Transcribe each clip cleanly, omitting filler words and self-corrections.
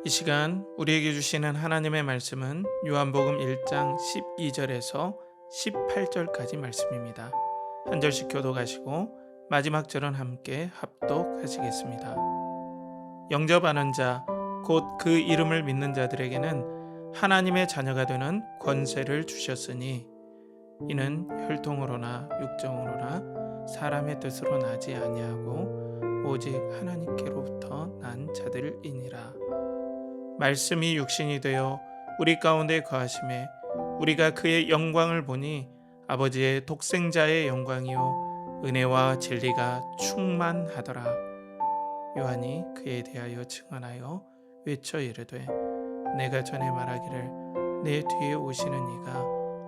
이 시간 우리에게 주시는 하나님의 말씀은 요한복음 1장 12절에서 18절까지 말씀입니다. 한 절씩 교독하시고 마지막 절은 함께 합독하시겠습니다. 영접하는 자, 곧 그 이름을 믿는 자들에게는 하나님의 자녀가 되는 권세를 주셨으니 이는 혈통으로나 육정으로나 사람의 뜻으로 나지 아니하고 오직 하나님께로부터 난 자들이니라. 말씀이 육신이 되어 우리 가운데 거하심에 우리가 그의 영광을 보니 아버지의 독생자의 영광이요 은혜와 진리가 충만하더라. 요한이 그에 대하여 증언하여 외쳐 이르되 내가 전에 말하기를 내 뒤에 오시는 이가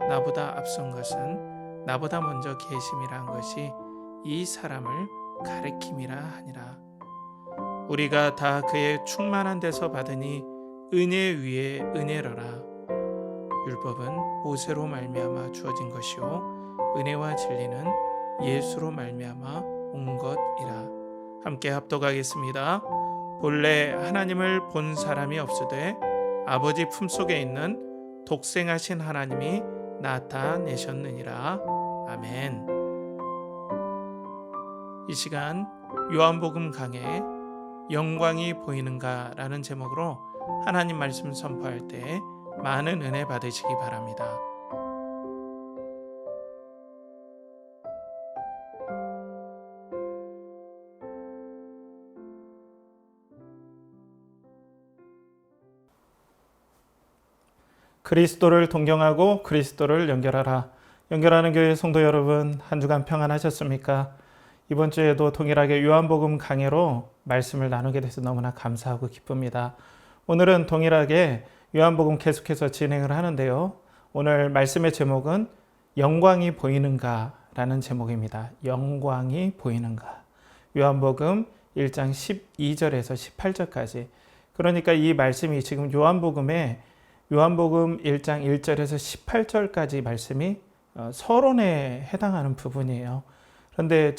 나보다 앞선 것은 나보다 먼저 계심이라 한 것이 이 사람을 가리킴이라 하니라. 우리가 다 그의 충만한 데서 받으니 은혜 위에 은혜로라. 율법은 모세로 말미암아 주어진 것이요 은혜와 진리는 예수로 말미암아 온 것이라. 함께 합독하겠습니다. 본래 하나님을 본 사람이 없으되 아버지 품속에 있는 독생하신 하나님이 나타내셨느니라. 아멘. 이 시간 요한복음 강해 영광이 보이는가 라는 제목으로 하나님 말씀 선포할 때 많은 은혜 받으시기 바랍니다. 그리스도를 동경하고 그리스도를 연결하라. 연결하는 교회 성도 여러분, 한 주간 평안하셨습니까? 이번 주에도 동일하게 요한복음 강해로 말씀을 나누게 돼서 너무나 감사하고 기쁩니다. 오늘은 동일하게 요한복음 계속해서 진행을 하는데요. 오늘 말씀의 제목은 영광이 보이는가 라는 제목입니다. 영광이 보이는가. 요한복음 1장 12절에서 18절까지. 그러니까 이 말씀이 지금 요한복음 1장 1절에서 18절까지 말씀이 서론에 해당하는 부분이에요. 그런데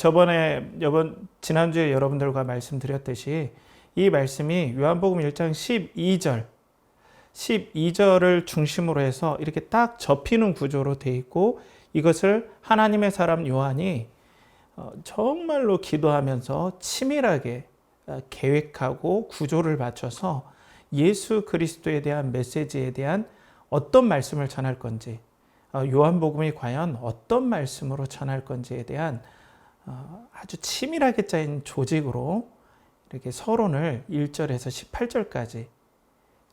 지난주에 여러분들과 말씀드렸듯이 이 말씀이 요한복음 1장 12절을 중심으로 해서 이렇게 딱 접히는 구조로 되어 있고, 이것을 하나님의 사람 요한이 정말로 기도하면서 치밀하게 계획하고 구조를 맞춰서 예수 그리스도에 대한 메시지에 대한 어떤 말씀을 전할 건지, 요한복음이 과연 어떤 말씀으로 전할 건지에 대한 아주 치밀하게 짜인 조직으로 이렇게 서론을 1절에서 18절까지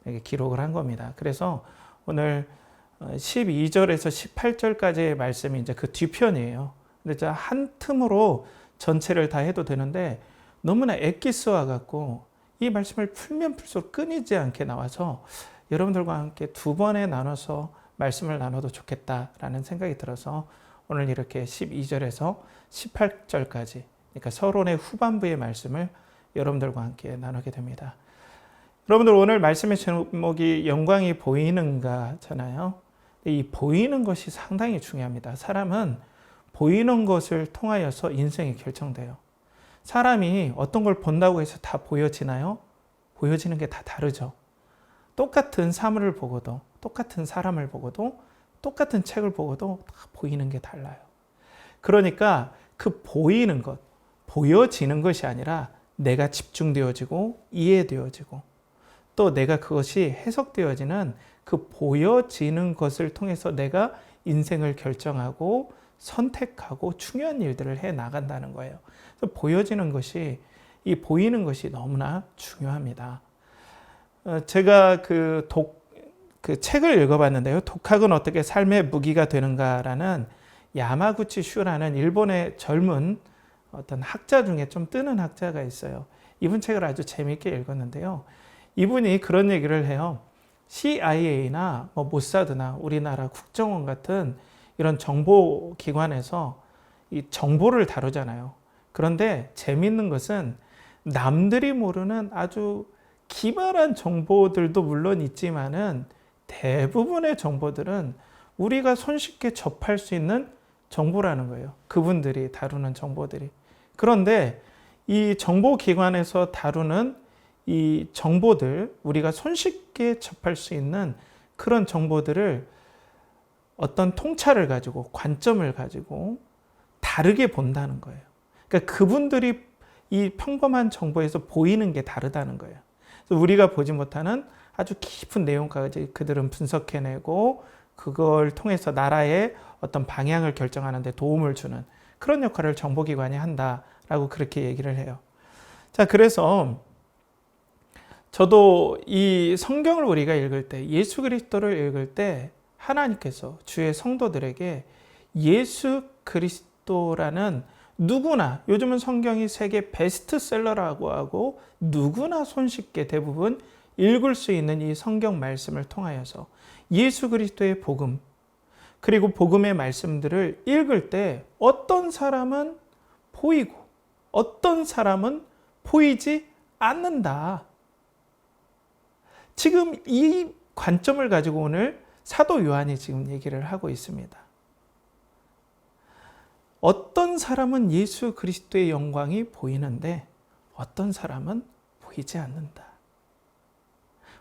이렇게 기록을 한 겁니다. 그래서 오늘 12절에서 18절까지의 말씀이 이제 그 뒤편이에요. 근데 한 틈으로 전체를 다 해도 되는데 너무나 엑기스와 같고 이 말씀을 풀면 풀수록 끊이지 않게 나와서 여러분들과 함께 두 번에 나눠서 말씀을 나눠도 좋겠다라는 생각이 들어서 오늘 이렇게 12절에서 18절까지, 그러니까 서론의 후반부의 말씀을 여러분들과 함께 나누게 됩니다. 여러분들, 오늘 말씀의 제목이 영광이 보이는가잖아요. 이 보이는 것이 상당히 중요합니다. 사람은 보이는 것을 통하여서 인생이 결정돼요. 사람이 어떤 걸 본다고 해서 다 보여지나요? 보여지는 게 다 다르죠. 똑같은 사물을 보고도, 똑같은 사람을 보고도, 똑같은 책을 보고도 다 보이는 게 달라요. 그러니까 그 보이는 것, 보여지는 것이 아니라 내가 집중되어지고 이해되어지고 또 내가 그것이 해석되어지는 그 보여지는 것을 통해서 내가 인생을 결정하고 선택하고 중요한 일들을 해 나간다는 거예요. 그래서 이 보이는 것이 너무나 중요합니다. 제가 그 책을 읽어봤는데요. 독학은 어떻게 삶의 무기가 되는가라는 야마구치 슈라는 일본의 젊은 어떤 학자 중에 좀 뜨는 학자가 있어요. 이분 책을 아주 재미있게 읽었는데요. 이분이 그런 얘기를 해요. CIA나 모사드나 우리나라 국정원 같은 이런 정보기관에서 이 정보를 다루잖아요. 그런데 재미있는 것은 남들이 모르는 아주 기발한 정보들도 물론 있지만은 대부분의 정보들은 우리가 손쉽게 접할 수 있는 정보라는 거예요. 그분들이 다루는 정보들이. 그런데 이 정보기관에서 다루는 이 정보들, 우리가 손쉽게 접할 수 있는 그런 정보들을 어떤 통찰을 가지고 관점을 가지고 다르게 본다는 거예요. 그러니까 그분들이 이 평범한 정보에서 보이는 게 다르다는 거예요. 그래서 우리가 보지 못하는 아주 깊은 내용까지 그들은 분석해내고 그걸 통해서 나라의 어떤 방향을 결정하는 데 도움을 주는 그런 역할을 정보기관이 한다라고 그렇게 얘기를 해요. 자, 그래서 저도 이 성경을 우리가 읽을 때, 예수 그리스도를 읽을 때 하나님께서 주의 성도들에게 예수 그리스도라는 누구나, 요즘은 성경이 세계 베스트셀러라고 하고 누구나 손쉽게 대부분 읽을 수 있는 이 성경 말씀을 통하여서 예수 그리스도의 복음, 그리고 복음의 말씀들을 읽을 때 어떤 사람은 보이고 어떤 사람은 보이지 않는다. 지금 이 관점을 가지고 오늘 사도 요한이 지금 얘기를 하고 있습니다. 어떤 사람은 예수 그리스도의 영광이 보이는데 어떤 사람은 보이지 않는다.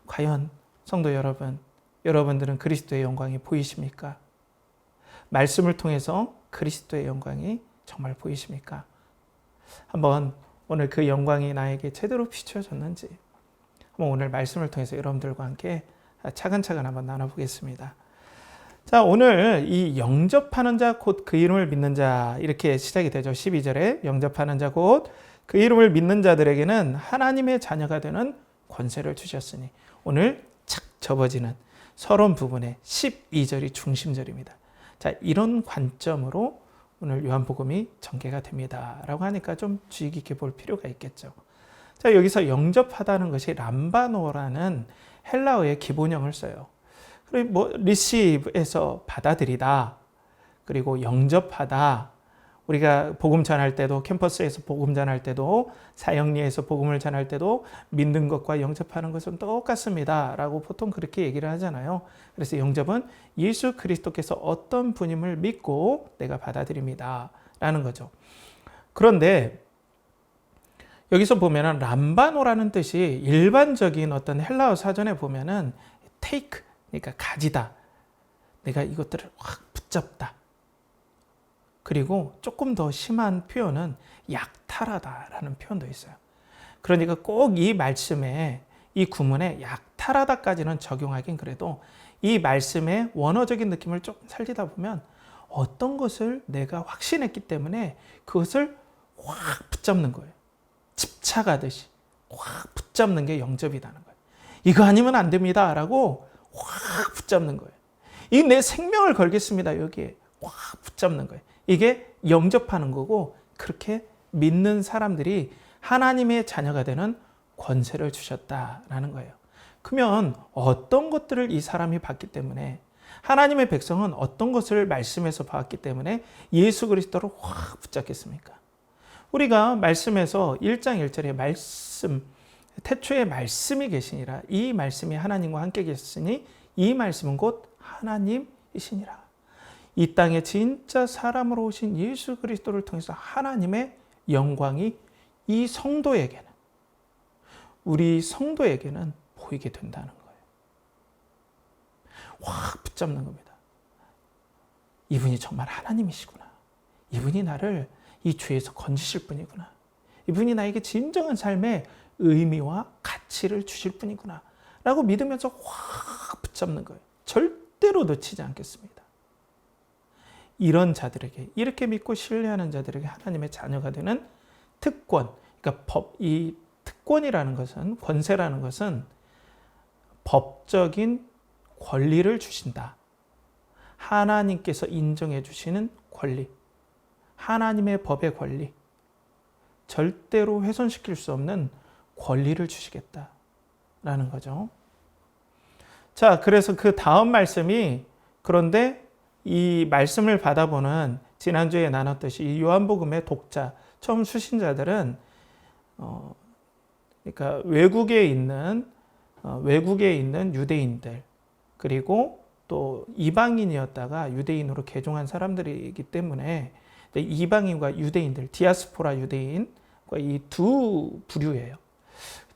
과연 성도 여러분, 여러분들은 그리스도의 영광이 보이십니까? 말씀을 통해서 그리스도의 영광이 정말 보이십니까? 한번 오늘 그 영광이 나에게 제대로 비춰졌는지 한번 오늘 말씀을 통해서 여러분들과 함께 차근차근 한번 나눠보겠습니다. 자, 오늘 이 영접하는 자 곧 그 이름을 믿는 자 이렇게 시작이 되죠. 12절에 영접하는 자 곧 그 이름을 믿는 자들에게는 하나님의 자녀가 되는 권세를 주셨으니, 오늘 착 접어지는 서론 부분의 12절이 중심절입니다. 자, 이런 관점으로 오늘 요한복음이 전개가 됩니다. 라고 하니까 좀 주의 깊게 볼 필요가 있겠죠. 자, 여기서 영접하다는 것이 람바노라는 헬라어의 기본형을 써요. 그리고 뭐 receive에서 받아들이다, 그리고 영접하다. 우리가 복음 전할 때도, 캠퍼스에서 복음 전할 때도, 사형리에서 복음을 전할 때도 믿는 것과 영접하는 것은 똑같습니다 라고 보통 그렇게 얘기를 하잖아요. 그래서 영접은 예수 그리스도께서 어떤 분임을 믿고 내가 받아들입니다 라는 거죠. 그런데 여기서 보면은 람바노라는 뜻이 일반적인 어떤 헬라어 사전에 보면은 take, 그러니까 가지다, 내가 이것들을 확 붙잡다. 그리고 조금 더 심한 표현은 약탈하다라는 표현도 있어요. 그러니까 꼭 이 말씀에, 이 구문에 약탈하다까지는 적용하긴 그래도 이 말씀의 원어적인 느낌을 조금 살리다 보면 어떤 것을 내가 확신했기 때문에 그것을 확 붙잡는 거예요. 집착하듯이 확 붙잡는 게 영접이라는 거예요. 이거 아니면 안 됩니다 라고 확 붙잡는 거예요. 이 내 생명을 걸겠습니다 여기에 확 붙잡는 거예요. 이게 영접하는 거고, 그렇게 믿는 사람들이 하나님의 자녀가 되는 권세를 주셨다라는 거예요. 그러면 어떤 것들을 이 사람이 봤기 때문에, 하나님의 백성은 어떤 것을 말씀에서 봤기 때문에 예수 그리스도를 확 붙잡겠습니까? 우리가 말씀에서 1장 1절에 말씀, 태초에 말씀이 계시니라, 이 말씀이 하나님과 함께 계셨으니 이 말씀은 곧 하나님이시니라. 이 땅에 진짜 사람으로 오신 예수 그리스도를 통해서 하나님의 영광이 이 성도에게는, 우리 성도에게는 보이게 된다는 거예요. 확 붙잡는 겁니다. 이분이 정말 하나님이시구나. 이분이 나를 이 죄에서 건지실 분이구나. 이분이 나에게 진정한 삶의 의미와 가치를 주실 분이구나 라고 믿으면서 확 붙잡는 거예요. 절대로 놓치지 않겠습니다. 이런 자들에게, 이렇게 믿고 신뢰하는 자들에게 하나님의 자녀가 되는 특권, 그러니까 이 특권이라는 것은, 권세라는 것은 법적인 권리를 주신다. 하나님께서 인정해 주시는 권리, 하나님의 법의 권리, 절대로 훼손시킬 수 없는 권리를 주시겠다라는 거죠. 자, 그래서 그 다음 말씀이, 그런데 이 말씀을 받아보는, 지난주에 나눴듯이 이 요한복음의 독자, 처음 수신자들은 그러니까 외국에 있는 유대인들, 그리고 또 이방인이었다가 유대인으로 개종한 사람들이기 때문에 이방인과 유대인들, 디아스포라 유대인과 이 두 부류예요.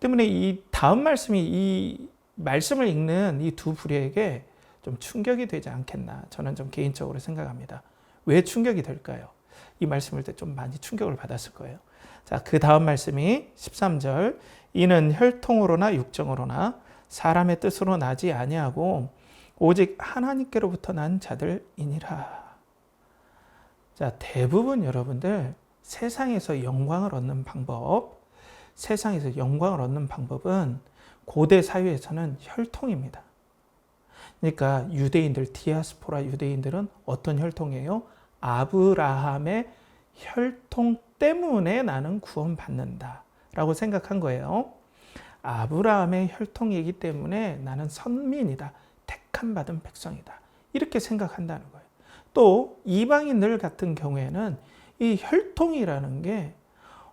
때문에 이 다음 말씀이 이 말씀을 읽는 이 두 부류에게 좀 충격이 되지 않겠나 저는 좀 개인적으로 생각합니다. 왜 충격이 될까요? 이 말씀을 때 좀 많이 충격을 받았을 거예요. 자, 그 다음 말씀이 13절. 이는 혈통으로나 육정으로나 사람의 뜻으로 나지 아니하고 오직 하나님께로부터 난 자들이니라. 자, 대부분 여러분들 세상에서 영광을 얻는 방법은 고대 사회에서는 혈통입니다. 그러니까 유대인들, 디아스포라 유대인들은 어떤 혈통이에요? 아브라함의 혈통 때문에 나는 구원받는다 라고 생각한 거예요. 아브라함의 혈통이기 때문에 나는 선민이다. 택함 받은 백성이다. 이렇게 생각한다는 거예요. 또 이방인들 같은 경우에는 이 혈통이라는 게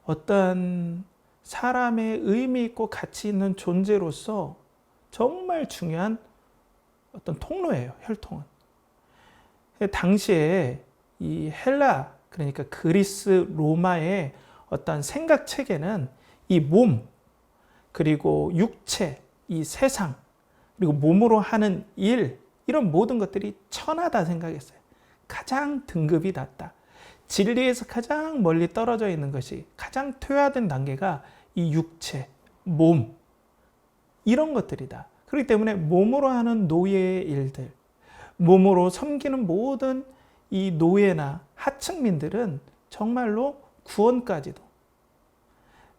어떤 사람의 의미 있고 가치 있는 존재로서 정말 중요한 어떤 통로예요. 혈통은. 당시에 이 헬라, 그러니까 그리스 로마의 어떤 생각 체계는 이 몸, 그리고 육체, 이 세상, 그리고 몸으로 하는 일, 이런 모든 것들이 천하다 생각했어요. 가장 등급이 낮다. 진리에서 가장 멀리 떨어져 있는 것이, 가장 퇴화된 단계가 이 육체, 몸, 이런 것들이다. 그렇기 때문에 몸으로 하는 노예의 일들, 몸으로 섬기는 모든 이 노예나 하층민들은 정말로 구원까지도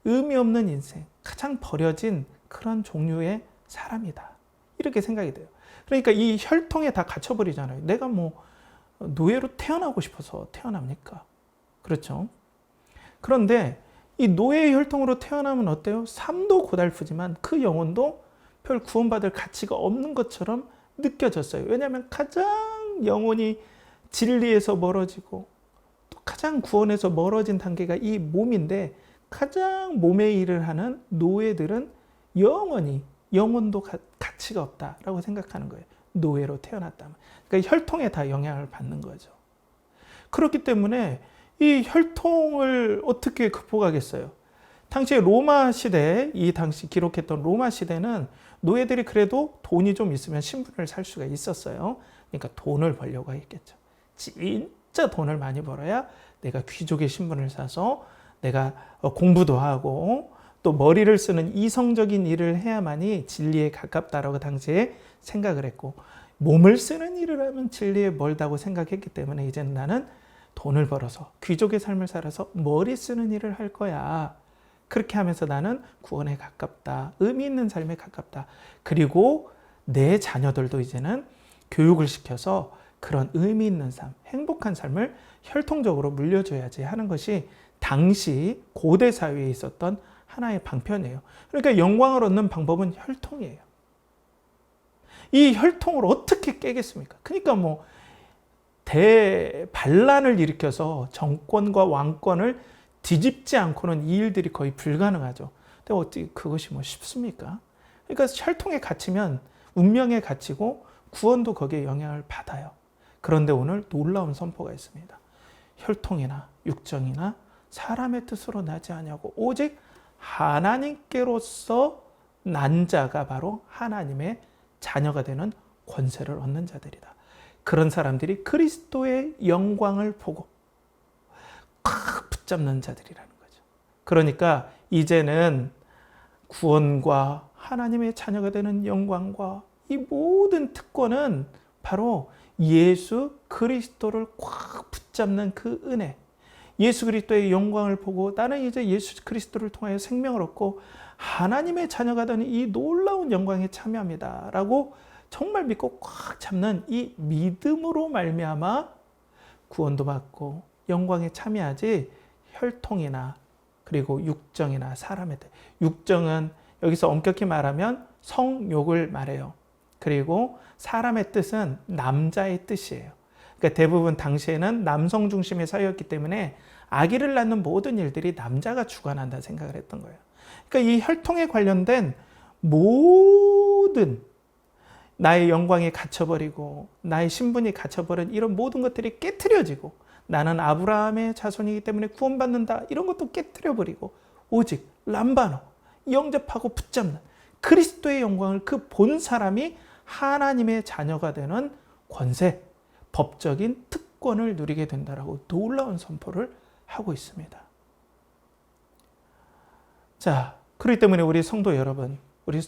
의미 없는 인생, 가장 버려진 그런 종류의 사람이다. 이렇게 생각이 돼요. 그러니까 이 혈통에 다 갇혀버리잖아요. 내가 뭐 노예로 태어나고 싶어서 태어납니까? 그렇죠? 그런데 이 노예의 혈통으로 태어나면 어때요? 삶도 고달프지만 그 영혼도 별 구원받을 가치가 없는 것처럼 느껴졌어요. 왜냐하면 가장 영혼이 진리에서 멀어지고 또 가장 구원에서 멀어진 단계가 이 몸인데, 가장 몸의 일을 하는 노예들은 영혼도 가치가 없다라고 생각하는 거예요. 노예로 태어났다면. 그러니까 혈통에 다 영향을 받는 거죠. 그렇기 때문에 이 혈통을 어떻게 극복하겠어요? 당시에 로마 시대, 이 당시 기록했던 로마 시대는 노예들이 그래도 돈이 좀 있으면 신분을 살 수가 있었어요. 그러니까 돈을 벌려고 했겠죠. 진짜 돈을 많이 벌어야 내가 귀족의 신분을 사서 내가 공부도 하고 또 머리를 쓰는 이성적인 일을 해야만이 진리에 가깝다라고 당시에 생각을 했고, 몸을 쓰는 일을 하면 진리에 멀다고 생각했기 때문에 이제는 나는 돈을 벌어서 귀족의 삶을 살아서 머리 쓰는 일을 할 거야. 그렇게 하면서 나는 구원에 가깝다. 의미 있는 삶에 가깝다. 그리고 내 자녀들도 이제는 교육을 시켜서 그런 의미 있는 삶, 행복한 삶을 혈통적으로 물려줘야지 하는 것이 당시 고대 사회에 있었던 하나의 방편이에요. 그러니까 영광을 얻는 방법은 혈통이에요. 이 혈통을 어떻게 깨겠습니까? 그러니까 뭐 대반란을 일으켜서 정권과 왕권을 뒤집지 않고는 이 일들이 거의 불가능하죠. 근데 어떻게 그것이 뭐 쉽습니까? 그러니까 혈통에 갇히면 운명에 갇히고 구원도 거기에 영향을 받아요. 그런데 오늘 놀라운 선포가 있습니다. 혈통이나 육정이나 사람의 뜻으로 나지 아니하고 오직 하나님께로서 난 자가 바로 하나님의 자녀가 되는 권세를 얻는 자들이다. 그런 사람들이 그리스도의 영광을 보고 꽉 붙잡는 자들이라는 거죠. 그러니까 이제는 구원과 하나님의 자녀가 되는 영광과 이 모든 특권은 바로 예수 그리스도를 꽉 붙잡는 그 은혜, 예수 그리스도의 영광을 보고 나는 이제 예수 그리스도를 통하여 생명을 얻고 하나님의 자녀가 되는 이 놀라운 영광에 참여합니다 라고 정말 믿고 꽉 잡는 이 믿음으로 말미암아 구원도 받고 영광에 참여하지, 혈통이나 그리고 육정이나 사람의 뜻, 육정은 여기서 엄격히 말하면 성욕을 말해요. 그리고 사람의 뜻은 남자의 뜻이에요. 그러니까 대부분 당시에는 남성 중심의 사회였기 때문에 아기를 낳는 모든 일들이 남자가 주관한다 생각을 했던 거예요. 그러니까 이 혈통에 관련된 모든 나의 영광이 갇혀버리고 나의 신분이 갇혀버린 이런 모든 것들이 깨트려지고, 나는 아브라함의 자손이기 때문에 구원받는다 이런 것도 깨트려버리고 오직 람바노 영접하고 붙잡는 그리스도의 영광을 그 본 사람이 하나님의 자녀가 되는 권세, 법적인 특권을 누리게 된다라고 놀라운 선포를 하고 있습니다. 자, 그렇기 때문에 우리 성도 여러분, 우리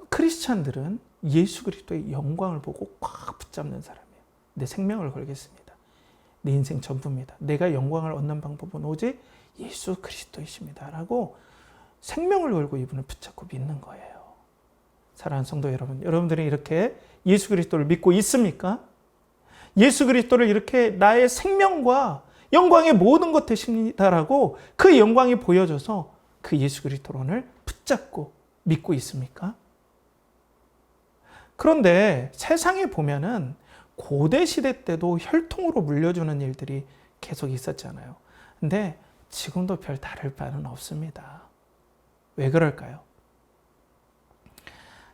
크리스찬들은 예수 그리스도의 영광을 보고 꽉 붙잡는 사람이에요. 내 생명을 걸겠습니다. 내 인생 전부입니다. 내가 영광을 얻는 방법은 오직 예수 그리스도이십니다. 라고 생명을 걸고 이분을 붙잡고 믿는 거예요. 사랑하는 성도 여러분, 여러분들이 이렇게 예수 그리스도를 믿고 있습니까? 예수 그리스도를 이렇게 나의 생명과 영광의 모든 것 되십니다라고 그 영광이 보여져서 그 예수 그리스도를 붙잡고 믿고 있습니까? 그런데 세상에 보면은 고대 시대 때도 혈통으로 물려주는 일들이 계속 있었잖아요. 근데 지금도 별 다를 바는 없습니다. 왜 그럴까요?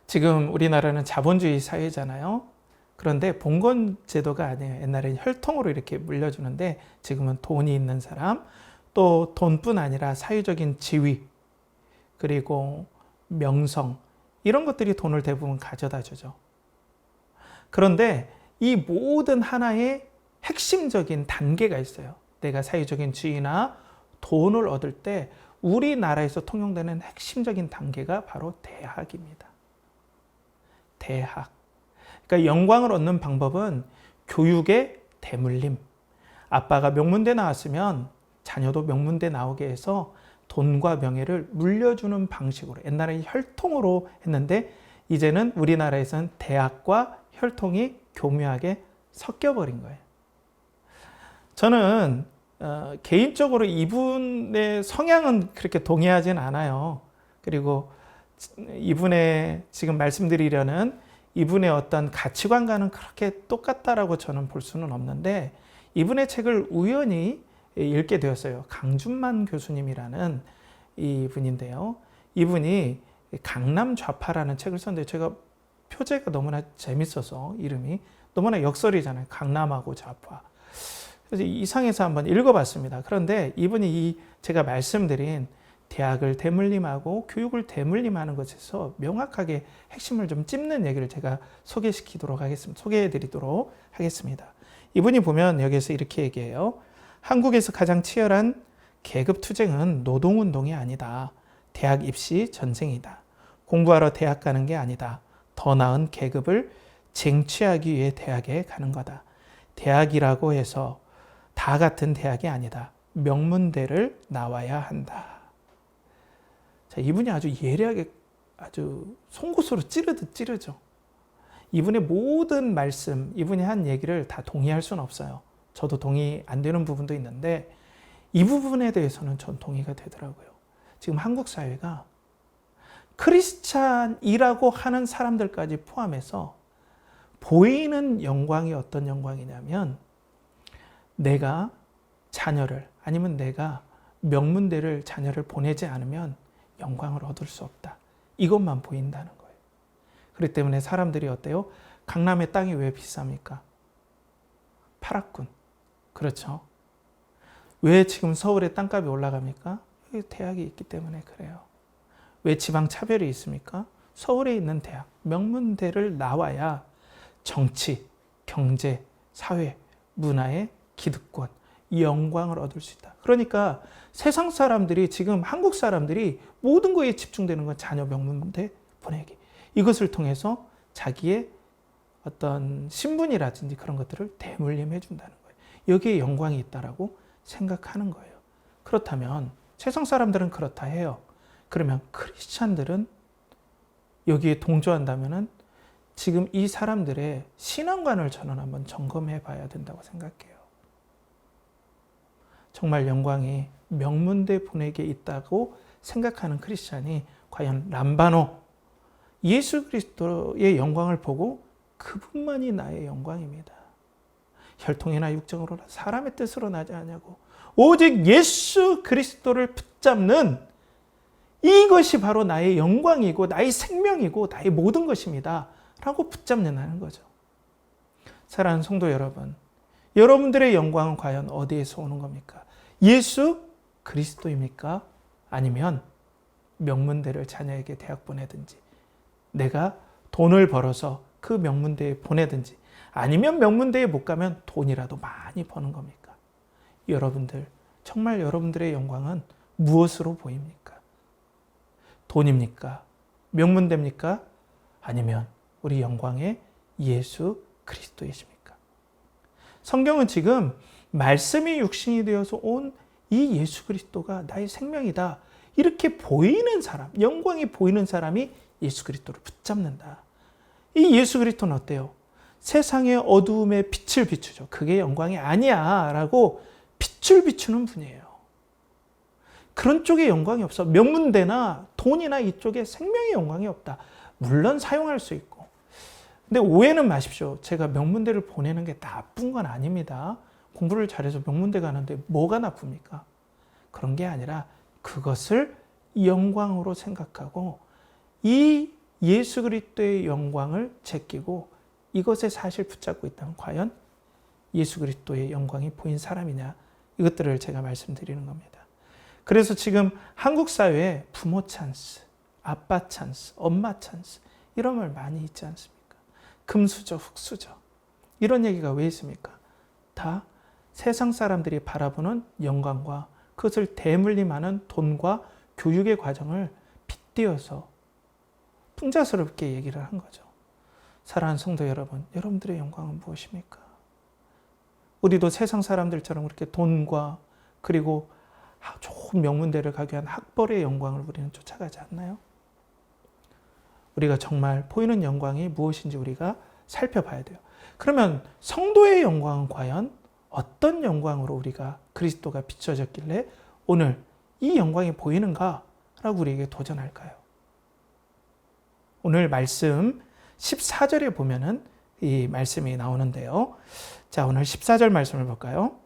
지금 우리나라는 자본주의 사회잖아요. 그런데 봉건 제도가 아니에요. 옛날에는 혈통으로 이렇게 물려주는데 지금은 돈이 있는 사람, 또 돈뿐 아니라 사회적인 지위, 그리고 명성, 이런 것들이 돈을 대부분 가져다 주죠. 그런데 이 모든 하나의 핵심적인 단계가 있어요. 내가 사회적인 지위나 돈을 얻을 때 우리나라에서 통용되는 핵심적인 단계가 바로 대학입니다. 대학. 그러니까 영광을 얻는 방법은 교육의 대물림. 아빠가 명문대 나왔으면 자녀도 명문대 나오게 해서 돈과 명예를 물려주는 방식으로, 옛날에 혈통으로 했는데 이제는 우리나라에서는 대학과 혈통이 교묘하게 섞여버린 거예요. 저는 개인적으로 이분의 성향은 그렇게 동의하진 않아요. 그리고 이분의 지금 말씀드리려는 이분의 어떤 가치관과는 그렇게 똑같다라고 저는 볼 수는 없는데, 이분의 책을 우연히 읽게 되었어요. 강준만 교수님이라는 이분인데요. 이분이 강남 좌파라는 책을 썼는데 제가 표제가 너무나 재밌어서, 이름이 너무나 역설이잖아요. 강남하고 좌파. 그래서 이상해서 한번 읽어봤습니다. 그런데 이분이 제가 말씀드린 대학을 대물림하고 교육을 대물림하는 것에서 명확하게 핵심을 좀 찝는 얘기를 제가 소개해드리도록 하겠습니다. 이분이 보면 여기서 이렇게 얘기해요. 한국에서 가장 치열한 계급 투쟁은 노동운동이 아니다. 대학 입시 전쟁이다. 공부하러 대학 가는 게 아니다. 더 나은 계급을 쟁취하기 위해 대학에 가는 거다. 대학이라고 해서 다 같은 대학이 아니다. 명문대를 나와야 한다. 자, 이분이 아주 예리하게 아주 송곳으로 찌르듯 찌르죠. 이분의 모든 말씀, 이분이 한 얘기를 다 동의할 수는 없어요. 저도 동의 안 되는 부분도 있는데 이 부분에 대해서는 전 동의가 되더라고요. 지금 한국 사회가 크리스찬이라고 하는 사람들까지 포함해서 보이는 영광이 어떤 영광이냐면, 내가 자녀를, 아니면 내가 명문대를 자녀를 보내지 않으면 영광을 얻을 수 없다. 이것만 보인다는 거예요. 그렇기 때문에 사람들이 어때요? 강남의 땅이 왜 비쌉니까? 팔았군. 그렇죠. 왜 지금 서울의 땅값이 올라갑니까? 여기 대학이 있기 때문에 그래요. 왜 지방 차별이 있습니까? 서울에 있는 대학, 명문대를 나와야 정치, 경제, 사회, 문화의 기득권, 영광을 얻을 수 있다. 그러니까 세상 사람들이, 지금 한국 사람들이 모든 거에 집중되는 건 자녀 명문대 보내기. 이것을 통해서 자기의 어떤 신분이라든지 그런 것들을 대물림해 준다는 거예요. 여기에 영광이 있다라고 생각하는 거예요. 그렇다면 세상 사람들은 그렇다 해요. 그러면 크리스찬들은 여기에 동조한다면은 지금 이 사람들의 신앙관을 저는 한번 점검해 봐야 된다고 생각해요. 정말 영광이 명문대 보내기에 있다고 생각하는 크리스찬이 과연 람바노, 예수 그리스도의 영광을 보고 그분만이 나의 영광입니다. 혈통이나 육정으로나 사람의 뜻으로 나지 않냐고, 오직 예수 그리스도를 붙잡는 이것이 바로 나의 영광이고 나의 생명이고 나의 모든 것입니다 라고 붙잡는다는 거죠. 사랑하는 성도 여러분, 여러분들의 영광은 과연 어디에서 오는 겁니까? 예수 그리스도입니까? 아니면 명문대를 자녀에게 대학 보내든지, 내가 돈을 벌어서 그 명문대에 보내든지, 아니면 명문대에 못 가면 돈이라도 많이 버는 겁니까? 여러분들, 정말 여러분들의 영광은 무엇으로 보입니까? 돈입니까? 명문대입니까? 아니면 우리 영광의 예수 그리스도이십니까? 성경은 지금 말씀이 육신이 되어서 온 이 예수 그리스도가 나의 생명이다, 이렇게 보이는 사람, 영광이 보이는 사람이 예수 그리스도를 붙잡는다. 이 예수 그리스도는 어때요? 세상의 어두움에 빛을 비추죠. 그게 영광이 아니야 라고 빛을 비추는 분이에요. 그런 쪽에 영광이 없어. 명문대나 돈이나 이쪽에 생명의 영광이 없다. 물론 사용할 수 있고. 근데 오해는 마십시오. 제가 명문대를 보내는 게 나쁜 건 아닙니다. 공부를 잘해서 명문대 가는데 뭐가 나쁩니까? 그런 게 아니라 그것을 영광으로 생각하고 이 예수 그리스도의 영광을 제끼고 이것에 사실 붙잡고 있다면 과연 예수 그리스도의 영광이 보인 사람이냐, 이것들을 제가 말씀드리는 겁니다. 그래서 지금 한국 사회에 부모 찬스, 아빠 찬스, 엄마 찬스 이런 말 많이 있지 않습니까? 금수저, 흑수저 이런 얘기가 왜 있습니까? 다 세상 사람들이 바라보는 영광과 그것을 대물림하는 돈과 교육의 과정을 빗대어서 풍자스럽게 얘기를 한 거죠. 사랑하는 성도 여러분, 여러분들의 영광은 무엇입니까? 우리도 세상 사람들처럼 그렇게 돈과 그리고 좋은 명문대를 가기 위한 학벌의 영광을 우리는 쫓아가지 않나요? 우리가 정말 보이는 영광이 무엇인지 우리가 살펴봐야 돼요. 그러면 성도의 영광은 과연 어떤 영광으로 우리가 그리스도가 비춰졌길래 오늘 이 영광이 보이는가라고 우리에게 도전할까요? 오늘 말씀 14절에 보면은 이 말씀이 나오는데요. 자, 오늘 14절 말씀을 볼까요?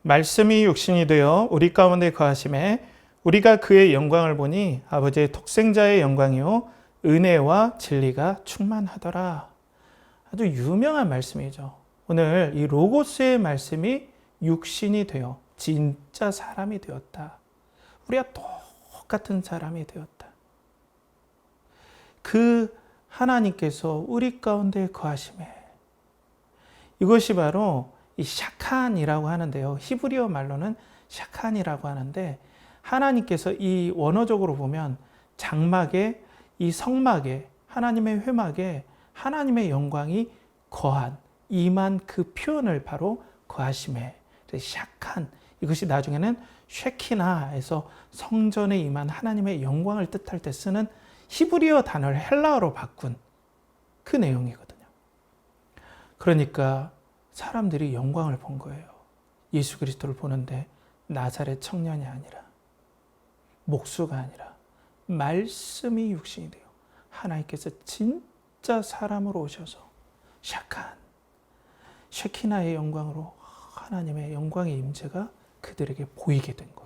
말씀이 육신이 되어 우리 가운데 거하심에 우리가 그의 영광을 보니 아버지의 독생자의 영광이요 은혜와 진리가 충만하더라. 아주 유명한 말씀이죠. 오늘 이 로고스의 말씀이 육신이 되어 진짜 사람이 되었다. 우리가 똑같은 사람이 되었다. 그 하나님께서 우리 가운데 거하심에, 이것이 바로 이 샤칸이라고 하는데요. 히브리어 말로는 샤칸이라고 하는데, 하나님께서 이 원어적으로 보면 장막에, 이 성막에, 하나님의 회막에 하나님의 영광이 거한, 임한 그 표현을 바로 거하심에, 샤칸, 이것이 나중에는 쉐키나에서 성전에 임한 하나님의 영광을 뜻할 때 쓰는 히브리어 단어를 헬라어로 바꾼 그 내용이거든요. 그러니까 사람들이 영광을 본 거예요. 예수 그리스도를 보는데 나사렛 청년이 아니라, 목수가 아니라 말씀이 육신이 되어 하나님께서 진짜 사람으로 오셔서 샤칸, 쉐키나의 영광으로 하나님의 영광의 임재가 그들에게 보이게 된 거예요.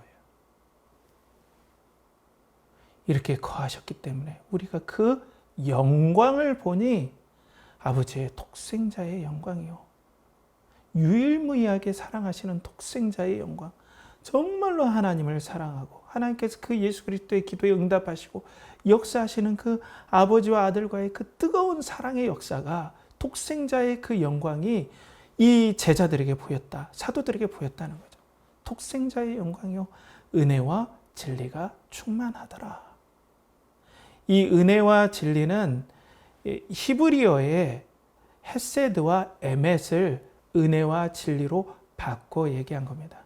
이렇게 거하셨기 때문에 우리가 그 영광을 보니 아버지의 독생자의 영광이요, 유일무이하게 사랑하시는 독생자의 영광, 정말로 하나님을 사랑하고 하나님께서 그 예수 그리스도의 기도에 응답하시고 역사하시는 그 아버지와 아들과의 그 뜨거운 사랑의 역사가, 독생자의 그 영광이 이 제자들에게 보였다, 사도들에게 보였다는 거죠. 독생자의 영광이요 은혜와 진리가 충만하더라. 이 은혜와 진리는 히브리어의 헤세드와 에멧을 은혜와 진리로 바꿔 얘기한 겁니다.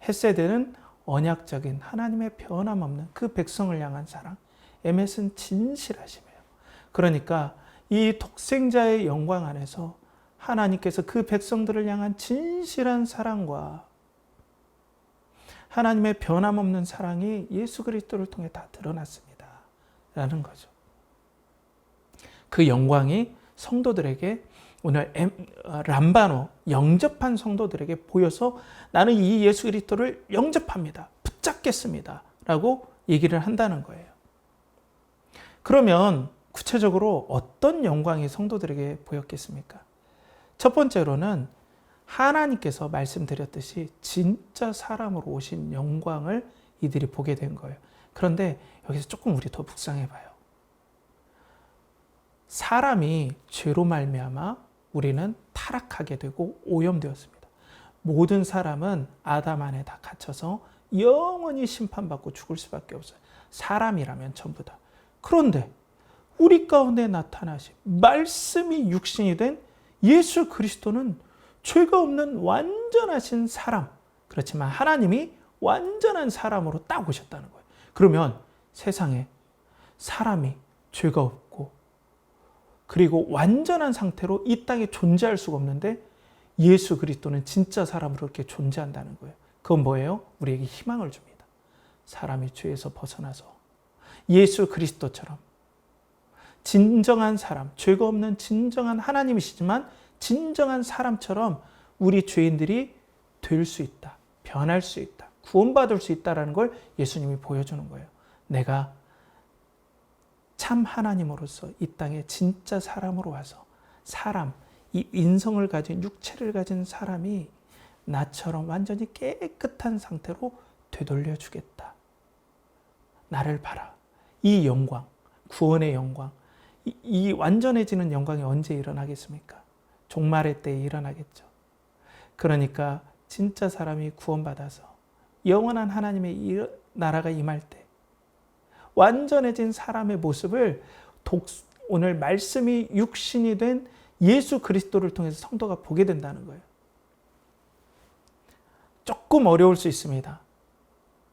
헤세드는 언약적인 하나님의 변함없는 그 백성을 향한 사랑, 에멧은 진실하심이에요. 그러니까 이 독생자의 영광 안에서 하나님께서 그 백성들을 향한 진실한 사랑과 하나님의 변함없는 사랑이 예수 그리스도를 통해 다 드러났습니다 라는 거죠. 그 영광이 성도들에게, 오늘 람바노, 영접한 성도들에게 보여서 나는 이 예수 그리스도를 영접합니다, 붙잡겠습니다 라고 얘기를 한다는 거예요. 그러면 구체적으로 어떤 영광이 성도들에게 보였겠습니까? 첫 번째로는 하나님께서 말씀드렸듯이 진짜 사람으로 오신 영광을 이들이 보게 된 거예요. 그런데 여기서 조금 우리 더 묵상해 봐요. 사람이 죄로 말미암아 우리는 타락하게 되고 오염되었습니다. 모든 사람은 아담 안에 다 갇혀서 영원히 심판받고 죽을 수밖에 없어요. 사람이라면 전부 다. 그런데 우리 가운데 나타나신 말씀이 육신이 된 예수 그리스도는 죄가 없는 완전하신 사람. 그렇지만 하나님이 완전한 사람으로 딱 오셨다는 거예요. 그러면 세상에 사람이 죄가 없고 그리고 완전한 상태로 이 땅에 존재할 수가 없는데 예수 그리스도는 진짜 사람으로 이렇게 존재한다는 거예요. 그건 뭐예요? 우리에게 희망을 줍니다. 사람이 죄에서 벗어나서 예수 그리스도처럼 진정한 사람, 죄가 없는 진정한 하나님이시지만 진정한 사람처럼 우리 죄인들이 될 수 있다. 변할 수 있다. 구원받을 수 있다는 걸 예수님이 보여주는 거예요. 내가 참 하나님으로서 이 땅에 진짜 사람으로 와서 사람, 이 인성을 가진 육체를 가진 사람이 나처럼 완전히 깨끗한 상태로 되돌려 주겠다. 나를 봐라. 이 영광, 구원의 영광, 이 완전해지는 영광이 언제 일어나겠습니까? 종말의 때에 일어나겠죠. 그러니까 진짜 사람이 구원받아서 영원한 하나님의 나라가 임할 때 완전해진 사람의 모습을 오늘 말씀이 육신이 된 예수 그리스도를 통해서 성도가 보게 된다는 거예요. 조금 어려울 수 있습니다.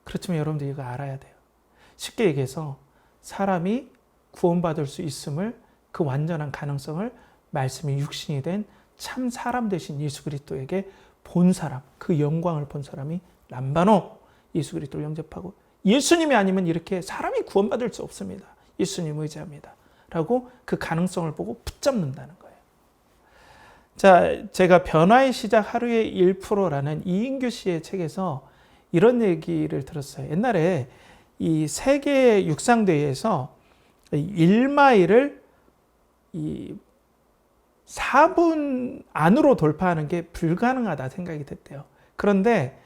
그렇지만 여러분들 이거 알아야 돼요. 쉽게 얘기해서 사람이 구원받을 수 있음을, 그 완전한 가능성을 말씀이 육신이 된 참 사람 되신 예수 그리스도에게 본 사람, 그 영광을 본 사람이 람바노 예수 그리스도를 영접하고 예수님이 아니면 이렇게 사람이 구원받을 수 없습니다. 예수님 의지합니다. 라고 그 가능성을 보고 붙잡는다는 거예요. 자, 제가 변화의 시작 하루의 1%라는 이인규 씨의 책에서 이런 얘기를 들었어요. 옛날에 이 세계 육상대회에서 1마일을 이 4분 안으로 돌파하는 게 불가능하다 생각이 됐대요. 그런데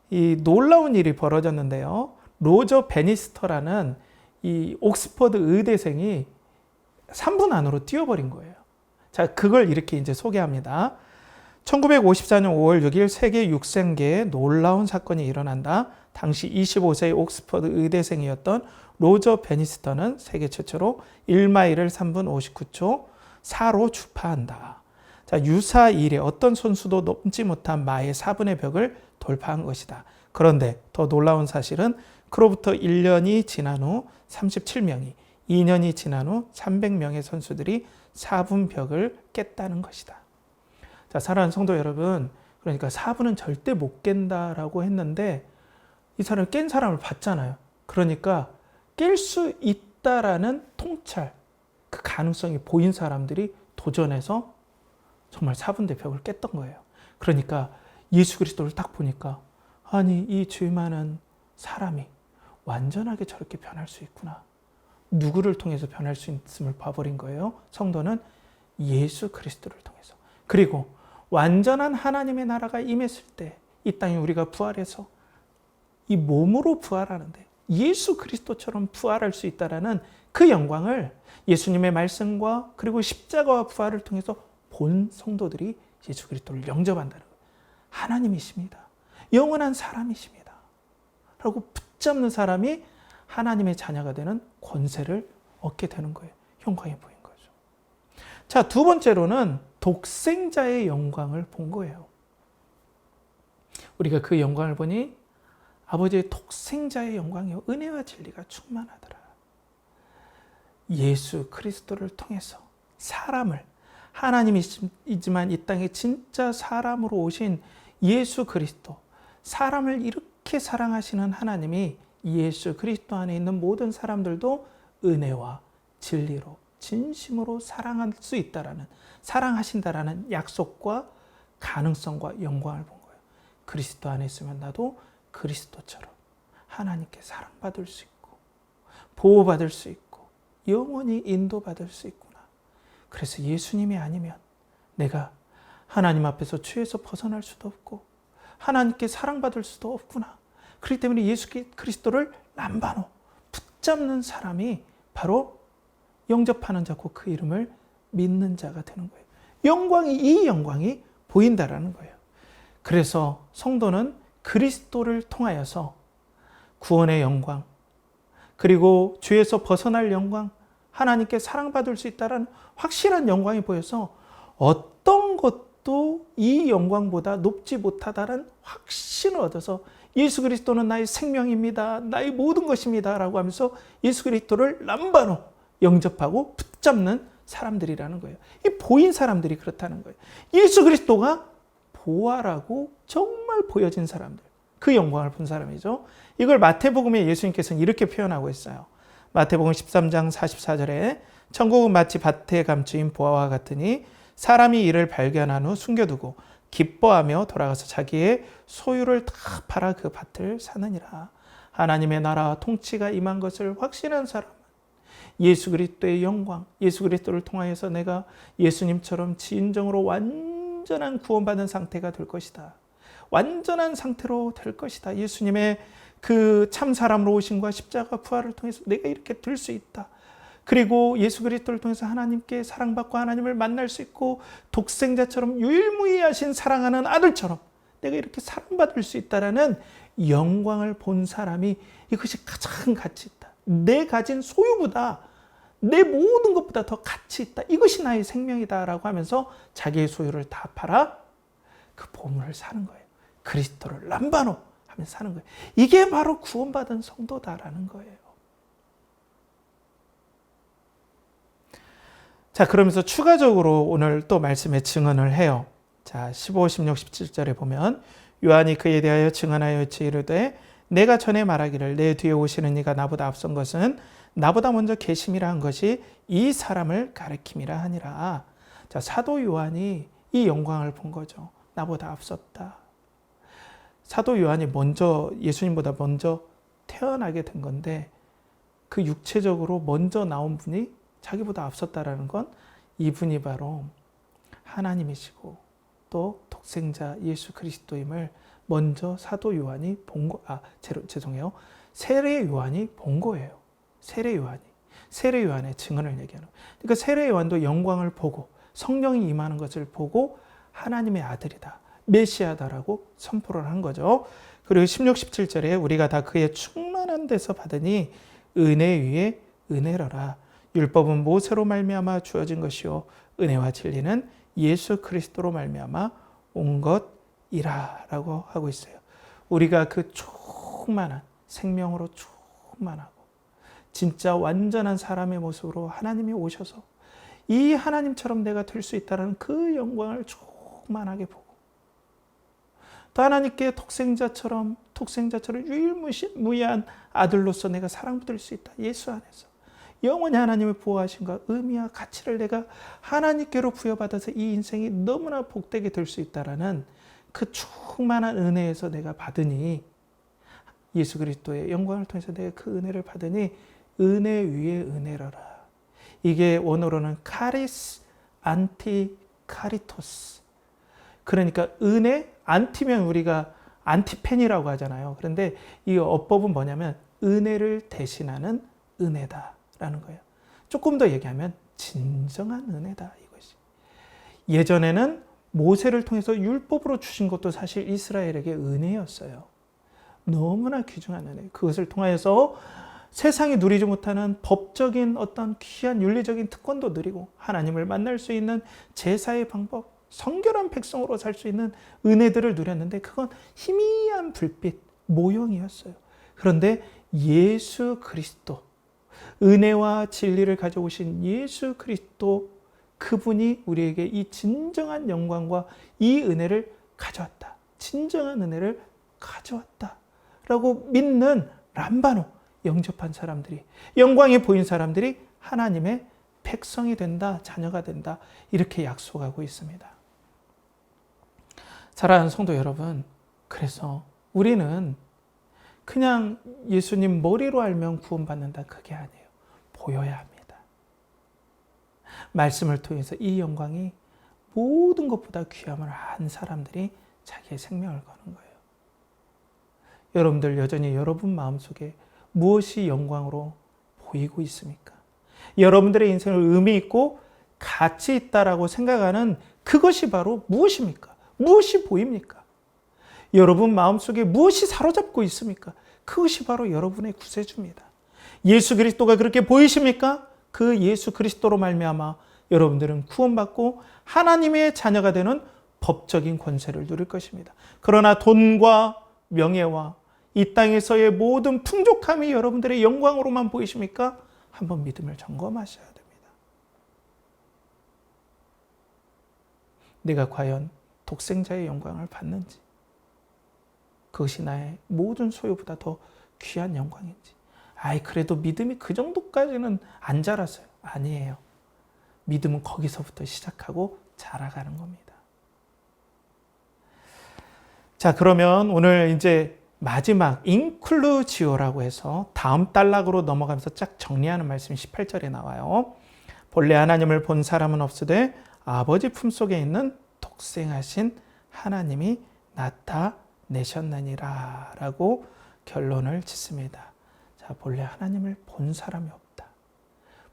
이 놀라운 일이 벌어졌는데요. 로저 베니스터라는 이 옥스퍼드 의대생이 3분 안으로 뛰어버린 거예요. 자, 그걸 이렇게 이제 소개합니다. 1954년 5월 6일 세계 육상계에 놀라운 사건이 일어난다. 당시 25세의 옥스퍼드 의대생이었던 로저 베니스터는 세계 최초로 1마일을 3분 59초 4로 주파한다. 자, 유사 이래 어떤 선수도 넘지 못한 마의 4분의 벽을 돌파한 것이다. 그런데 더 놀라운 사실은 그로부터 1년이 지난 후 37명이, 2년이 지난 후 300명의 선수들이 4분 벽을 깼다는 것이다. 자, 사랑하는 성도 여러분, 그러니까 4분은 절대 못 깬다라고 했는데 이 사람을 깬 사람을 봤잖아요. 그러니까 깰 수 있다라는 통찰, 그 가능성이 보인 사람들이 도전해서 정말 4분대 벽을 깼던 거예요. 그러니까 예수 그리스도를 딱 보니까 아니, 이 죄 많은 사람이 완전하게 저렇게 변할 수 있구나. 누구를 통해서 변할 수 있음을 봐버린 거예요. 성도는 예수 그리스도를 통해서. 그리고 완전한 하나님의 나라가 임했을 때 이 땅에 우리가 부활해서 이 몸으로 부활하는데 예수 그리스도처럼 부활할 수 있다라는 그 영광을 예수님의 말씀과 그리고 십자가와 부활을 통해서 본 성도들이 예수 그리스도를 영접한다는 거예요. 하나님이십니다. 영원한 사람이십니다. 라고 붙잡는 사람이 하나님의 자녀가 되는 권세를 얻게 되는 거예요. 영광이 보인 거죠. 자, 두 번째로는 독생자의 영광을 본 거예요. 우리가 그 영광을 보니 아버지의 독생자의 영광이요 은혜와 진리가 충만하더라. 예수 그리스도를 통해서 사람을, 하나님이지만 이 땅에 진짜 사람으로 오신 예수 그리스도, 사람을 이렇게 사랑하시는 하나님이 예수 그리스도 안에 있는 모든 사람들도 은혜와 진리로 진심으로 사랑할 수 있다라는, 사랑하신다라는 약속과 가능성과 영광을 본 거예요. 그리스도 안에 있으면 나도 그리스도처럼 하나님께 사랑받을 수 있고 보호받을 수 있고 영원히 인도받을 수 있구나. 그래서 예수님이 아니면 내가 하나님 앞에서 죄에서 벗어날 수도 없고 하나님께 사랑받을 수도 없구나. 그렇기 때문에 예수 그리스도를 람바노 붙잡는 사람이 바로 영접하는 자고 그 이름을 믿는 자가 되는 거예요. 이 영광이 보인다라는 거예요. 그래서 성도는 그리스도를 통하여서 구원의 영광, 그리고 죄에서 벗어날 영광, 하나님께 사랑받을 수 있다는 확실한 영광이 보여서 어떤 것도 이 영광보다 높지 못하다는 확신을 얻어서 예수 그리스도는 나의 생명입니다. 나의 모든 것입니다. 라고 하면서 예수 그리스도를 남바로 영접하고 붙잡는 사람들이라는 거예요. 이 보인 사람들이 그렇다는 거예요. 예수 그리스도가 보아라고 정말 보여진 사람들, 그 영광을 본 사람이죠. 이걸 마태복음에 예수님께서는 이렇게 표현하고 있어요. 마태복음 13장 44절에 천국은 마치 밭에 감추인 보아와 같으니 사람이 이를 발견한 후 숨겨두고 기뻐하며 돌아가서 자기의 소유를 다 팔아 그 밭을 사느니라. 하나님의 나라와 통치가 임한 것을 확신한 사람은 예수 그리스도의 영광, 예수 그리스도를 통하여서 내가 예수님처럼 진정으로 완전한 구원받은 상태가 될 것이다. 완전한 상태로 될 것이다. 예수님의 그 참 사람으로 오심과 십자가 부활을 통해서 내가 이렇게 될 수 있다. 그리고 예수 그리스도를 통해서 하나님께 사랑받고 하나님을 만날 수 있고 독생자처럼 유일무이하신 사랑하는 아들처럼 내가 이렇게 사랑받을 수 있다라는 영광을 본 사람이 이것이 가장 가치 있다. 내 가진 소유보다 내 모든 것보다 더 가치 있다. 이것이 나의 생명이다라고 하면서 자기의 소유를 다 팔아 그 보물을 사는 거예요. 그리스도를 남바노 하면서 사는 거예요. 이게 바로 구원받은 성도다라는 거예요. 자, 그러면서 추가적으로 오늘 또 말씀에 증언을 해요. 자, 15, 16, 17절에 보면 요한이 그에 대하여 증언하여 이르되 내가 전에 말하기를 내 뒤에 오시는 이가 나보다 앞선 것은 나보다 먼저 계심이라 한 것이 이 사람을 가리킴이라 하니라. 자, 사도 요한이 이 영광을 본 거죠. 나보다 앞섰다. 사도 요한이 먼저 예수님보다 먼저 태어나게 된 건데 그 육체적으로 먼저 나온 분이 자기보다 앞섰다라는 건 이분이 바로 하나님이시고 또 독생자 예수 그리스도임을 먼저 사도 요한이 본 거, 죄송해요. 세례 요한이 본 거예요. 세례 요한의 증언을 얘기하는 거예요. 그러니까 세례 요한도 영광을 보고 성령이 임하는 것을 보고 하나님의 아들이다, 메시아다라고 선포를 한 거죠. 그리고 16, 17절에 우리가 다 그의 충만한 데서 받으니 은혜 위에 은혜로라. 율법은 모세로 말미암아 주어진 것이요 은혜와 진리는 예수 그리스도로 말미암아 온 것이라라고 하고 있어요. 우리가 그 충만한 생명으로 충만하고 진짜 완전한 사람의 모습으로 하나님이 오셔서 이 하나님처럼 내가 될 수 있다는 그 영광을 충만하게 보고 또 하나님께 독생자처럼 유일무이한 아들로서 내가 사랑받을 수 있다. 예수 안에서. 영원히 하나님의 보호하심과 의미와 가치를 내가 하나님께로 부여받아서 이 인생이 너무나 복되게 될 수 있다라는 그 충만한 은혜에서 내가 받으니 예수 그리스도의 영광을 통해서 내가 그 은혜를 받으니 은혜 위에 은혜로라. 이게 원어로는 카리스 안티 카리토스. 그러니까 은혜, 안티면 우리가 안티펜이라고 하잖아요. 그런데 이 어법은 뭐냐면 은혜를 대신하는 은혜다라는 거예요. 조금 더 얘기하면 진정한 은혜다 이것이. 예전에는 모세를 통해서 율법으로 주신 것도 사실 이스라엘에게 은혜였어요. 너무나 귀중한 은혜. 그것을 통하여서 세상이 누리지 못하는 법적인 어떤 귀한 윤리적인 특권도 누리고 하나님을 만날 수 있는 제사의 방법, 성결한 백성으로 살 수 있는 은혜들을 누렸는데 그건 희미한 불빛, 모형이었어요. 그런데 예수 그리스도, 은혜와 진리를 가져오신 예수 그리스도 그분이 우리에게 이 진정한 영광과 이 은혜를 가져왔다. 진정한 은혜를 가져왔다. 라고 믿는 람바노, 영접한 사람들이, 영광이 보인 사람들이 하나님의 백성이 된다, 자녀가 된다. 이렇게 약속하고 있습니다. 사랑하는 성도 여러분, 그래서 우리는 그냥 예수님 머리로 알면 구원받는다. 그게 아니에요. 보여야 합니다. 말씀을 통해서 이 영광이 모든 것보다 귀함을 안 사람들이 자기의 생명을 거는 거예요. 여러분들 여전히 여러분 마음속에 무엇이 영광으로 보이고 있습니까? 여러분들의 인생을 의미 있고 가치 있다라고 생각하는 그것이 바로 무엇입니까? 무엇이 보입니까? 여러분 마음속에 무엇이 사로잡고 있습니까? 그것이 바로 여러분의 구세주입니다. 예수 그리스도가 그렇게 보이십니까? 그 예수 그리스도로 말미암아 여러분들은 구원받고 하나님의 자녀가 되는 법적인 권세를 누릴 것입니다. 그러나 돈과 명예와 이 땅에서의 모든 풍족함이 여러분들의 영광으로만 보이십니까? 한번 믿음을 점검하셔야 됩니다. 내가 과연 독생자의 영광을 받는지, 그것이 나의 모든 소유보다 더 귀한 영광인지. 그래도 믿음이 그 정도까지는 안 자랐어요. 아니에요. 믿음은 거기서부터 시작하고 자라가는 겁니다. 자, 그러면 오늘 이제 마지막 인클루지오라고 해서 다음 단락으로 넘어가면서 쫙 정리하는 말씀이 18절에 나와요. 본래 하나님을 본 사람은 없으되 아버지 품속에 있는 독생하신 하나님이 나타내셨느니라 라고 결론을 짓습니다. 자, 본래 하나님을 본 사람이 없다.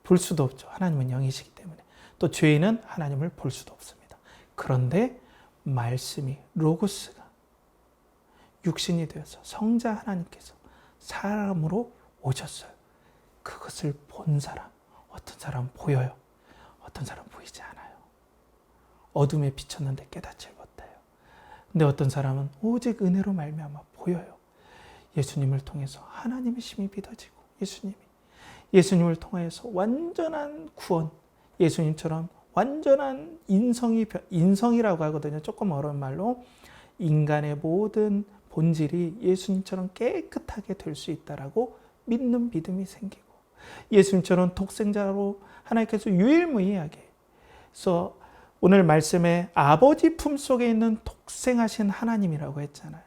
볼 수도 없죠. 하나님은 영이시기 때문에. 또 죄인은 하나님을 볼 수도 없습니다. 그런데 말씀이, 로고스가 육신이 되어서 성자 하나님께서 사람으로 오셨어요. 그것을 본 사람, 어떤 사람은 보여요. 어떤 사람은 보이지 않아요. 어둠에 비쳤는데 깨닫지 못해요. 근데 어떤 사람은 오직 은혜로 말미암아 보여요. 예수님을 통해서 하나님의 힘이 믿어지고 예수님을 통해서 완전한 구원, 예수님처럼 완전한 인성이라고 하거든요. 조금 어려운 말로 인간의 모든 본질이 예수님처럼 깨끗하게 될 수 있다라고 믿는 믿음이 생기고 예수님처럼 독생자로 하나님께서 유일무이하게 그래서 오늘 말씀에 아버지 품속에 있는 독생하신 하나님이라고 했잖아요.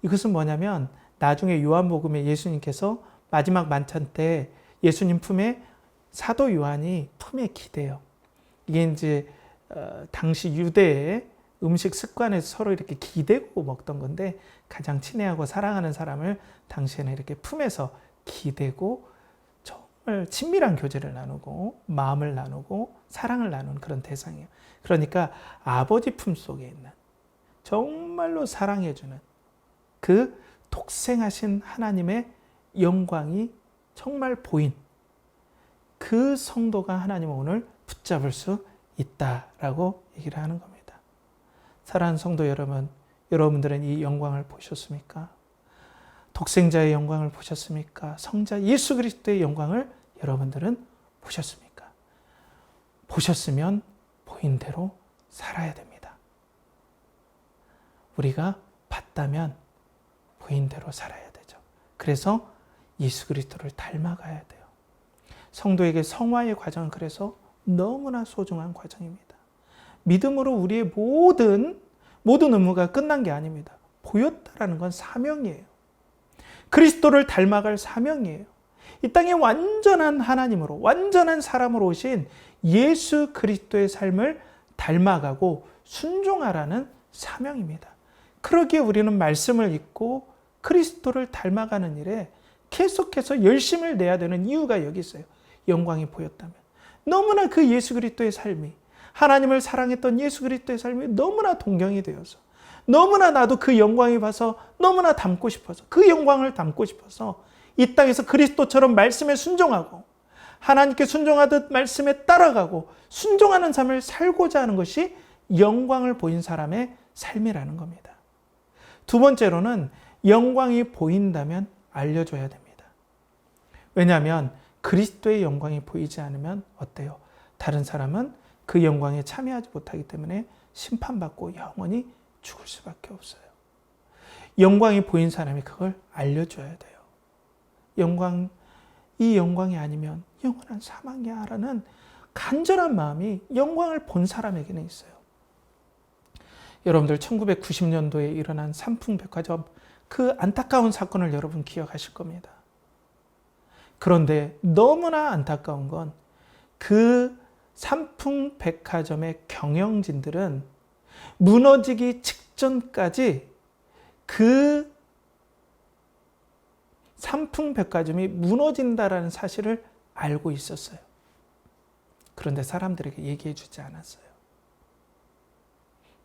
이것은 뭐냐면 나중에 요한복음에 예수님께서 마지막 만찬 때 예수님 품에 사도 요한이 품에 기대요. 이게 이제 당시 유대의 음식 습관에서 서로 이렇게 기대고 먹던 건데 가장 친애하고 사랑하는 사람을 당시에는 이렇게 품에서 기대고 정말 친밀한 교제를 나누고 마음을 나누고 사랑을 나누는 그런 대상이에요. 그러니까 아버지 품속에 있는 정말로 사랑해주는 그 독생하신 하나님의 영광이 정말 보인 그 성도가 하나님을 오늘 붙잡을 수 있다라고 얘기를 하는 겁니다. 사랑하는 성도 여러분, 여러분들은 이 영광을 보셨습니까? 독생자의 영광을 보셨습니까? 성자 예수 그리스도의 영광을 여러분들은 보셨습니까? 보셨으면 보인 대로 살아야 됩니다. 우리가 봤다면 보인 대로 살아야 되죠. 그래서 예수 그리스도를 닮아가야 돼요. 성도에게 성화의 과정은 그래서 너무나 소중한 과정입니다. 믿음으로 우리의 모든 의무가 끝난 게 아닙니다. 보였다라는 건 사명이에요. 그리스도를 닮아갈 사명이에요. 이 땅에 완전한 하나님으로 완전한 사람으로 오신 예수 그리스도의 삶을 닮아가고 순종하라는 사명입니다. 그러기에 우리는 말씀을 읽고 그리스도를 닮아가는 일에 계속해서 열심을 내야 되는 이유가 여기 있어요. 영광이 보였다면. 너무나 그 예수 그리스도의 삶이 하나님을 사랑했던 예수 그리스도의 삶이 너무나 동경이 되어서 너무나 나도 그 영광이 봐서 너무나 닮고 싶어서 그 영광을 담고 싶어서 이 땅에서 그리스도처럼 말씀에 순종하고 하나님께 순종하듯 말씀에 따라가고 순종하는 삶을 살고자 하는 것이 영광을 보인 사람의 삶이라는 겁니다. 두 번째로는 영광이 보인다면 알려줘야 됩니다. 왜냐하면 그리스도의 영광이 보이지 않으면 어때요? 다른 사람은 그 영광에 참여하지 못하기 때문에 심판받고 영원히 죽을 수밖에 없어요. 영광이 보인 사람이 그걸 알려줘야 돼요. 이 영광이 아니면 영원한 사망이야 라는 간절한 마음이 영광을 본 사람에게는 있어요. 여러분들 1990년도에 일어난 삼풍백화점 그 안타까운 사건을 여러분 기억하실 겁니다. 그런데 너무나 안타까운 건 그 삼풍백화점의 경영진들은 무너지기 직전까지 그 삼풍백화점이 무너진다라는 사실을 알고 있었어요. 그런데 사람들에게 얘기해 주지 않았어요.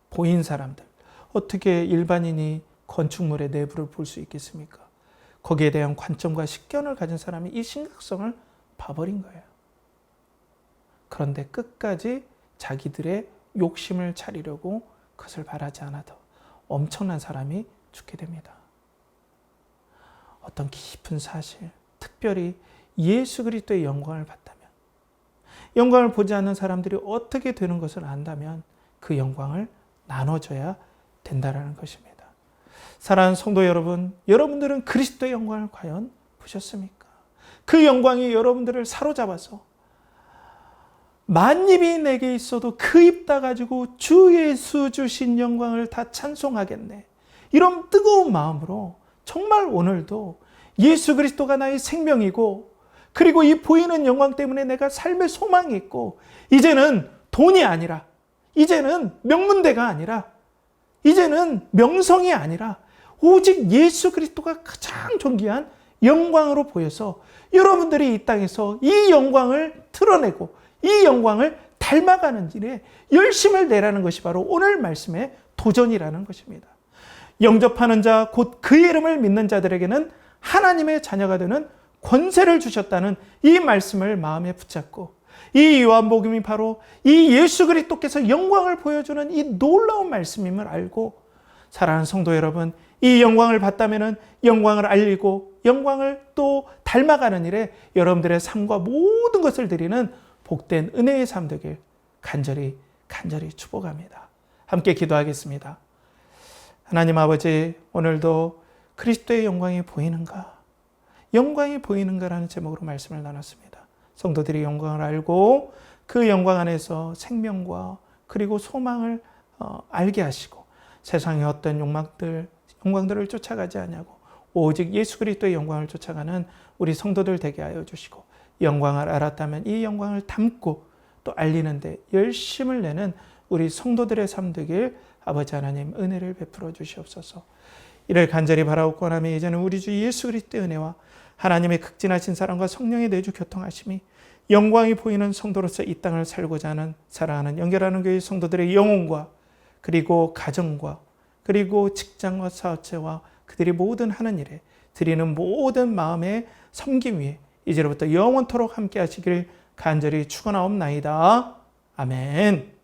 보인 사람들, 어떻게 일반인이 건축물의 내부를 볼 수 있겠습니까? 거기에 대한 관점과 식견을 가진 사람이 이 심각성을 봐버린 거예요. 그런데 끝까지 자기들의 욕심을 차리려고 그것을 바라지 않아도 엄청난 사람이 죽게 됩니다. 어떤 깊은 사실, 특별히 예수 그리스도의 영광을 봤다면, 영광을 보지 않는 사람들이 어떻게 되는 것을 안다면 그 영광을 나눠줘야 된다는 것입니다. 사랑하는 성도 여러분, 여러분들은 그리스도의 영광을 과연 보셨습니까? 그 영광이 여러분들을 사로잡아서 만입이 내게 있어도 그 입 다 가지고 주 예수 주신 영광을 다 찬송하겠네. 이런 뜨거운 마음으로 정말 오늘도 예수 그리스도가 나의 생명이고, 그리고 이 보이는 영광 때문에 내가 삶의 소망이 있고, 이제는 돈이 아니라, 이제는 명문대가 아니라, 이제는 명성이 아니라 오직 예수 그리스도가 가장 존귀한 영광으로 보여서 여러분들이 이 땅에서 이 영광을 드러내고 이 영광을 닮아가는 일에 열심을 내라는 것이 바로 오늘 말씀의 도전이라는 것입니다. 영접하는 자, 곧 그의 이름을 믿는 자들에게는 하나님의 자녀가 되는 권세를 주셨다는 이 말씀을 마음에 붙잡고, 이 요한복음이 바로 이 예수 그리스도께서 영광을 보여주는 이 놀라운 말씀임을 알고, 사랑하는 성도 여러분, 이 영광을 봤다면 영광을 알리고 영광을 또 닮아가는 일에 여러분들의 삶과 모든 것을 드리는 복된 은혜의 삶 되길 간절히 축복합니다. 함께 기도하겠습니다. 하나님 아버지, 오늘도 그리스도의 영광이 보이는가? 영광이 보이는가라는 제목으로 말씀을 나눴습니다. 성도들이 영광을 알고 그 영광 안에서 생명과 그리고 소망을 알게 하시고, 세상의 어떤 영광들을 쫓아가지 아니하고 오직 예수 그리스도의 영광을 쫓아가는 우리 성도들 되게 하여 주시고, 영광을 알았다면 이 영광을 담고 또 알리는데 열심을 내는 우리 성도들의 삶 되길 아버지 하나님 은혜를 베풀어 주시옵소서. 이를 간절히 바라옵고 원하며, 이제는 우리 주 예수 그리스도의 은혜와 하나님의 극진하신 사랑과 성령의 내주 교통하심이 영광이 보이는 성도로서 이 땅을 살고자 하는 사랑하는 연결하는 교회 성도들의 영혼과 그리고 가정과 그리고 직장과 사업체와 그들이 모든 하는 일에 드리는 모든 마음의 섬김 위에 이제로부터 영원토록 함께 하시길 간절히 축원하옵나이다. 아멘.